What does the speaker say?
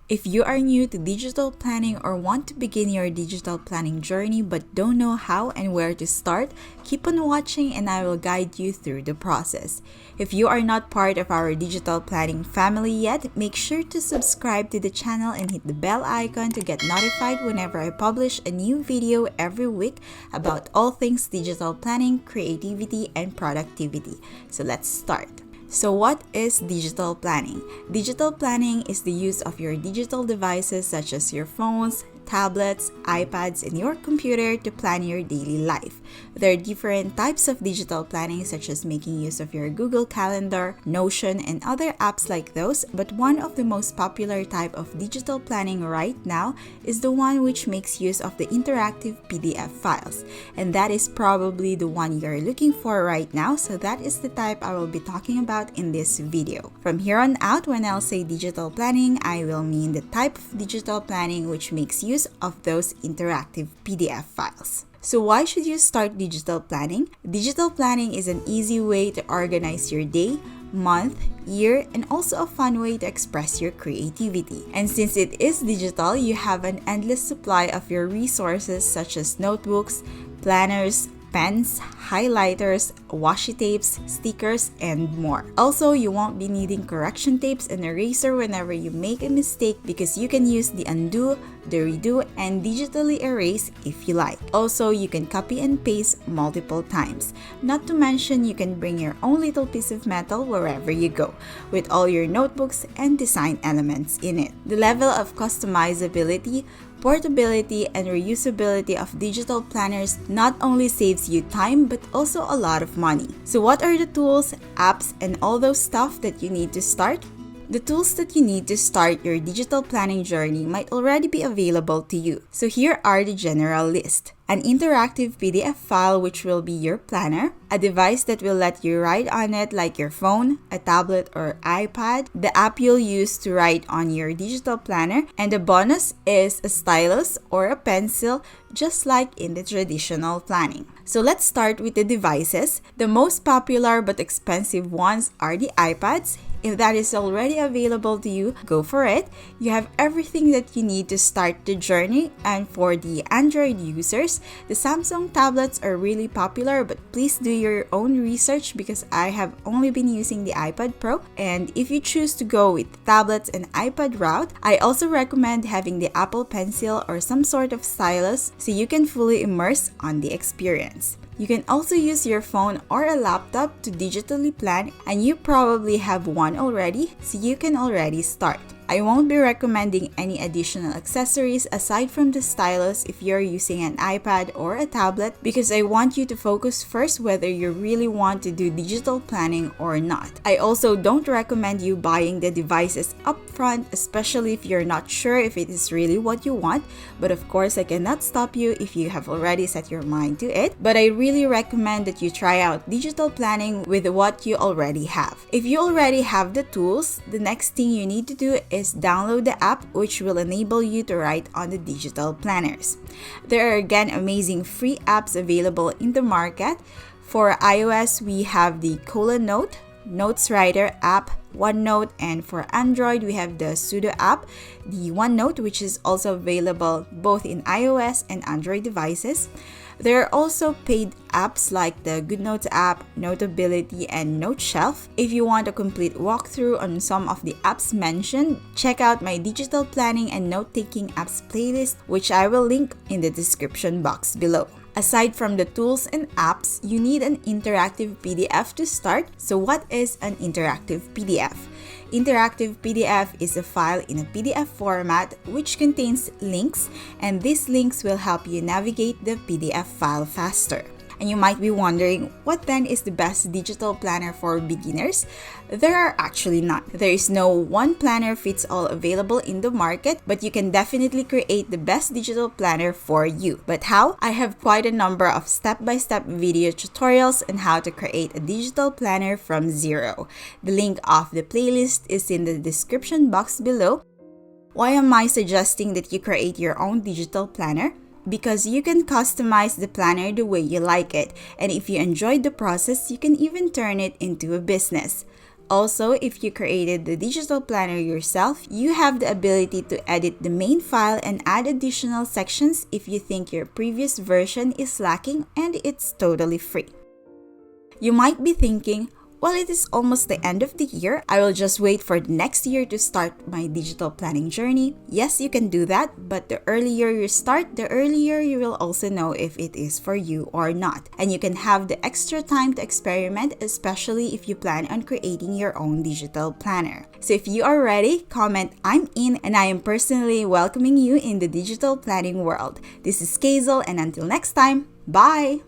If you are new to digital planning or want to begin your digital planning journey but don't know how and where to start, keep on watching and I will guide you through the process. If you are not part of our digital planning family yet, make sure to subscribe to the channel and hit the bell icon to get notified whenever I publish a new video every week about all things digital planning, creativity, and productivity. So let's start. So what is digital planning? Digital planning is the use of your digital devices such as your phones, tablets, iPads, and your computer to plan your daily life. There are different types of digital planning such as making use of your Google Calendar, Notion, and other apps like those, but one of the most popular type of digital planning right now is the one which makes use of the interactive PDF files. And that is probably the one you're looking for right now, so that is the type I will be talking about in this video. From here on out, when I'll say digital planning, I will mean the type of digital planning which makes use of those interactive PDF files. So why should you start digital planning? Digital planning is an easy way to organize your day, month, year, and also a fun way to express your creativity. And since it is digital, you have an endless supply of your resources such as notebooks, planners, pens, highlighters, washi tapes, stickers, and more. Also, you won't be needing correction tapes and eraser whenever you make a mistake because you can use the undo, the redo, and digitally erase if you like. Also, you can copy and paste multiple times. Not to mention, you can bring your own little piece of metal wherever you go, with all your notebooks and design elements in it. The level of customizability, portability, and reusability of digital planners not only saves you time but also a lot of money. So what are the tools, apps, and all those stuff that you need to start? The tools that you need to start your digital planning journey might already be available to you. So here are the general list. An interactive PDF file which will be your planner, a device that will let you write on it like your phone, a tablet, or iPad, the app you'll use to write on your digital planner, and the bonus is a stylus or a pencil just like in the traditional planning. So let's start with the devices. The most popular but expensive ones are the iPads. If that is already available to you, go for it. You have everything that you need to start the journey. And for the Android users, the Samsung tablets are really popular, but please do your own research because I have only been using the iPad Pro. And if you choose to go with tablets and iPad route, I also recommend having the Apple Pencil or some sort of stylus so you can fully immerse on the experience. You can also use your phone or a laptop to digitally plan, and you probably have one already, so you can already start. I won't be recommending any additional accessories aside from the stylus if you're using an iPad or a tablet because I want you to focus first whether you really want to do digital planning or not. I also don't recommend you buying the devices upfront, especially if you're not sure if it is really what you want, but of course I cannot stop you if you have already set your mind to it, but I really recommend that you try out digital planning with what you already have. If you already have the tools, the next thing you need to do is download the app which will enable you to write on the digital planners. There are again amazing free apps available in the market. For iOS, we have the Note, Notes Writer app, OneNote, and for Android, we have the Sudo app, the OneNote, which is also available both in iOS and Android devices. There are also paid apps like the GoodNotes app, Notability, and NoteShelf. If you want a complete walkthrough on some of the apps mentioned, check out my digital planning and note-taking apps playlist, which I will link in the description box below. Aside from the tools and apps, you need an interactive PDF to start. So what is an interactive PDF? Interactive PDF is a file in a PDF format which contains links, and these links will help you navigate the PDF file faster. And you might be wondering, what then is the best digital planner for beginners? There are actually none. There is no one planner fits all available in the market, but you can definitely create the best digital planner for you. But how? I have quite a number of step-by-step video tutorials on how to create a digital planner from zero. The link of the playlist is in the description box below. Why am I suggesting that you create your own digital planner? Because you can customize the planner the way you like it, and if you enjoyed the process, you can even turn it into a business. Also, if you created the digital planner yourself, you have the ability to edit the main file and add additional sections if you think your previous version is lacking, and it's totally free. You might be thinking, well, it is almost the end of the year. I will just wait for the next year to start my digital planning journey. Yes, you can do that, but the earlier you start, the earlier you will also know if it is for you or not. And you can have the extra time to experiment, especially if you plan on creating your own digital planner. So if you are ready, comment "I'm in," and I am personally welcoming you in the digital planning world. This is Keizle, and until next time, bye!